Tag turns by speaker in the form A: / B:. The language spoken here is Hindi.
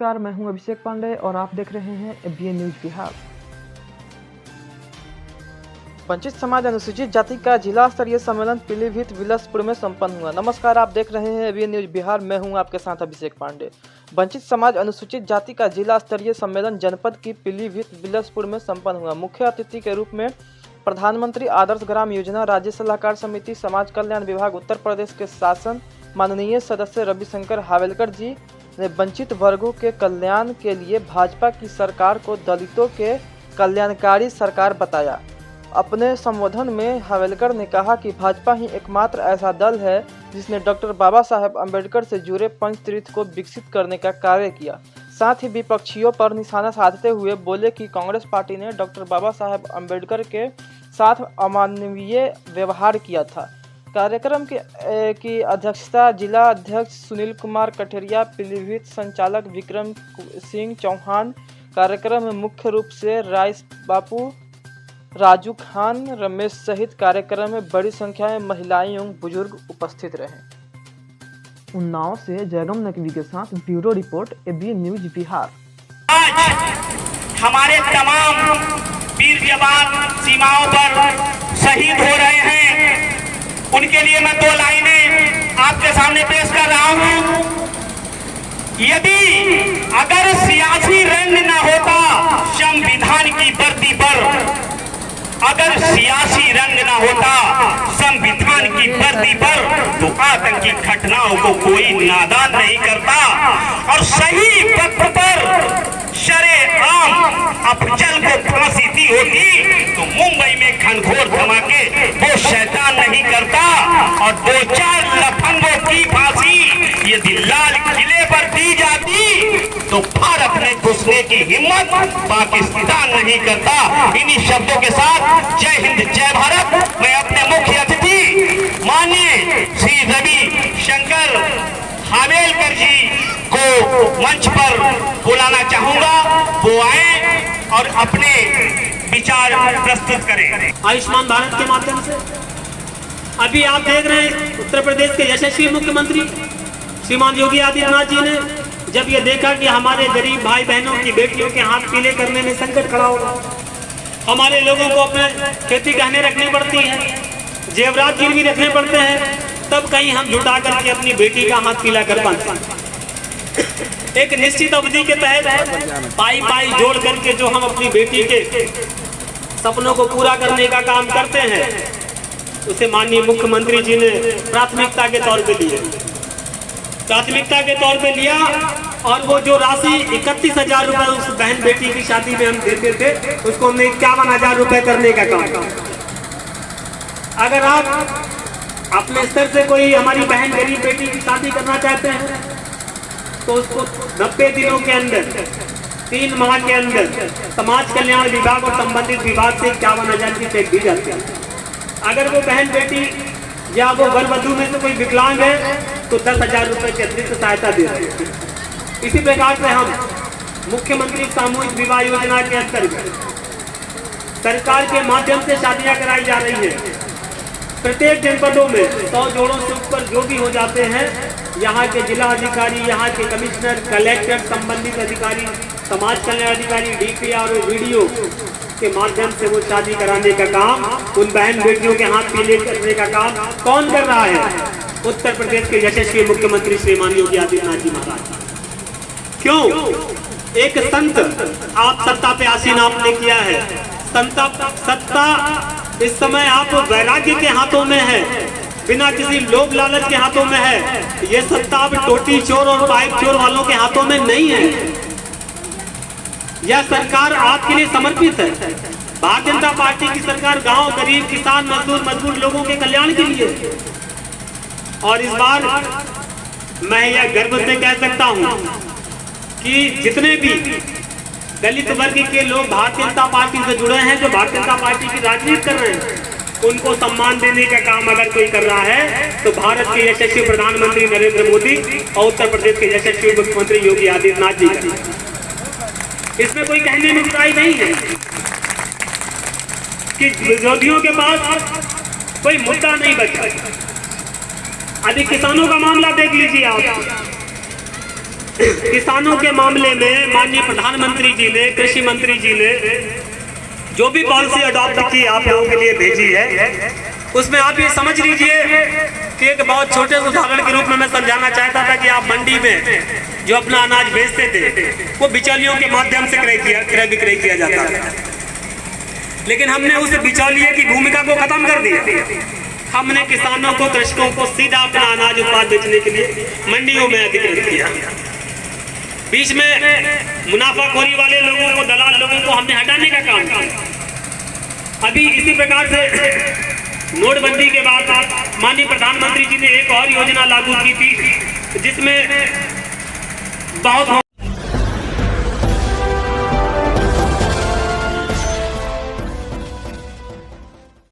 A: नमस्कार, मैं हूं अभिषेक पांडे और आप देख रहे हैं एबीएन न्यूज बिहार। वंचित समाज अनुसूचित जाति का जिला स्तरीय सम्मेलन पीलीभीत बिलासपुर में संपन्न हुआ। नमस्कार, आप देख रहे हैं एबीएन न्यूज बिहार, मैं हूं आपके साथ अभिषेक पांडे। वंचित समाज अनुसूचित जाति का जिला स्तरीय सम्मेलन जनपद की पीलीभीत बिलासपुर में संपन्न हुआ। मुख्य अतिथि के रूप में प्रधानमंत्री आदर्श ग्राम योजना राज्य सलाहकार समिति समाज कल्याण विभाग उत्तर प्रदेश के शासन माननीय सदस्य रविशंकर हावेलकर जी ने वंचित वर्गों के कल्याण के लिए भाजपा की सरकार को दलितों के कल्याणकारी सरकार बताया। अपने संबोधन में हावेलकर ने कहा कि भाजपा ही एकमात्र ऐसा दल है जिसने डॉक्टर बाबा साहेब अम्बेडकर से जुड़े पंचतीर्थ को विकसित करने का कार्य किया। साथ ही विपक्षियों पर निशाना साधते हुए बोले कि कांग्रेस पार्टी ने डॉक्टर बाबा साहेब अम्बेडकर के साथ अमानवीय व्यवहार किया था। कार्यक्रम की अध्यक्षता जिला अध्यक्ष सुनील कुमार कठेरिया, पीलीभीत संचालक विक्रम सिंह चौहान। कार्यक्रम में मुख्य रूप से राइस बापू, राजू खान, रमेश सहित कार्यक्रम में बड़ी संख्या में महिलाएं एवं बुजुर्ग उपस्थित रहे। उन्नाव से जयगम नकवी के साथ bureau report ABN news Bihar.
B: आज हमारे तमाम वीर जवान सीमाओं पर शहीद हो रहे हैं, उनके लिए मैं दो लाइनें आपके सामने पेश कर रहा हूं। यदि अगर सियासी रंग न होता संविधान की वर्दी पर, अगर सियासी रंग न होता संविधान की वर्दी पर, तो आतंकी घटनाओं को कोई नादान नहीं करता और सही वक्त पर शरेआम अफजल को फांसी दी होती तो मुंबई में घनघोर धमाके वो शैतान नहीं करता। और 2-4 लफंगों की फांसी यदि लाल किले पर दी जाती तो भारत में घुसने की हिम्मत पाकिस्तान नहीं करता। इन्हीं शब्दों के साथ जय हिंद जय भारत। मैं अपने मुख्य अतिथि माननीय श्री रविशंकर हावेलकर जी को मंच पर बुलाना चाहूंगा, वो आए और अपने विचार प्रस्तुत करें।
C: आयुष्मान भारत के माध्यम से अभी आप देख रहे हैं उत्तर प्रदेश के यशस्वी मुख्यमंत्री श्रीमान योगी आदित्यनाथ जी ने जब ये देखा कि हमारे गरीब भाई बहनों की बेटियों के हाथ पीले करने में संकट खड़ा होगा, हमारे लोगों को अपने खेती गहने रखनी पड़ती है, जेवरात गिरवी रखने पड़ते हैं, तब कहीं हम जुटा करके अपनी बेटी का हाथ पीला कर पाते हैं। एक निश्चित अवधि के तहत पाई पाई जोड़ करके जो हम अपनी बेटी के सपनों को पूरा करने का काम करते हैं, उसे माननीय मुख्यमंत्री जी ने प्राथमिकता के तौर पे लिया और वो जो राशि 31,000 रुपए उस बहन बेटी की शादी में हम देते थे, उसको हमने 51,000 रुपए करने का काम। अगर आप अपने स्तर से कोई हमारी बहन गरीब बेटी की शादी करना चाहते हैं तो उसको 90 दिनों के अंदर, 3 माह के अंदर समाज कल्याण विभाग और संबंधित विभाग से 51,000 की चेक दी जाती है। अगर वो बहन बेटी या वो वर वधू में से कोई विकलांग है तो 10,000 रुपए की अतिरिक्त सहायता दे रहे हैं। इसी प्रकार से हम मुख्यमंत्री सामूहिक विवाह योजना के अंतर्गत सरकार के माध्यम से शादियां कराई जा रही है। प्रत्येक जनपदों में 100 जोड़ों से ऊपर जो भी हो जाते हैं, यहाँ के जिला अधिकारी, यहाँ के कमिश्नर, कलेक्टर, संबंधित अधिकारी, समाज कल्याण अधिकारी, डीपीआर और वीडियो के माध्यम से वो शादी कराने का काम, उन बहन बेटियों के हाथ पीले करने का काम कौन कर रहा है? उत्तर प्रदेश के यशस्वी मुख्यमंत्री श्रीमान योगी आदित्यनाथ जी महाराज। क्यों? एक संत आप सत्ता पे आसीन आपने किया है। सत्ता इस समय आप वैराग्य के हाथों में है, बिना किसी लोभ लालच के हाथों में है। ये सत्ता अब टोटी चोर और पाइप चोर वालों के हाथों में नहीं है। यह सरकार आपके लिए समर्पित है। भारतीय जनता पार्टी की सरकार गांव, गरीब, किसान, मजदूर लोगों के कल्याण के लिए। और इस बार मैं यह गर्व से कह सकता हूं कि जितने भी दलित वर्ग के लोग भारतीय जनता पार्टी से जुड़े हैं, जो भारतीय जनता पार्टी की राजनीति कर रहे हैं, उनको सम्मान देने का काम अगर कोई कर रहा है तो भारत के यशस्वी प्रधानमंत्री नरेंद्र मोदी और उत्तर प्रदेश के यशस्वी मुख्यमंत्री योगी आदित्यनाथ जी का। इसमें कोई कहने में बुराई नहीं है कि विरोधियों के पास कोई मुद्दा नहीं बचा। अभी किसानों का मामला देख लीजिए आप। किसानों के मामले में माननीय प्रधानमंत्री जी ने, कृषि मंत्री जी ने जो भी पॉलिसी अडॉप्ट की आप लोगों के लिए भेजी है, उसमें आप ये समझ लीजिए कि एक बहुत छोटे उदाहरण के रूप में मैं समझाना चाहता था कि आप मंडी में जो अपना अनाज बेचते थे वो बिचौलियों के माध्यम से क्रय विक्रय किया जाता था, लेकिन हमने उस बिचौलिए की भूमिका को खत्म कर दिया। हमने किसानों को, कृषकों को सीधा अपना अनाज उत्पाद बेचने के लिए मंडियों में अधिकृत किया। बीच में मुनाफाखोरी वाले लोगों को, दलाल लोगों को हमने हटाने का काम किया। अभी इसी प्रकार से नोटबंदी के बाद माननीय प्रधानमंत्री जी ने एक और योजना लागू की थी, जिसमें बहुत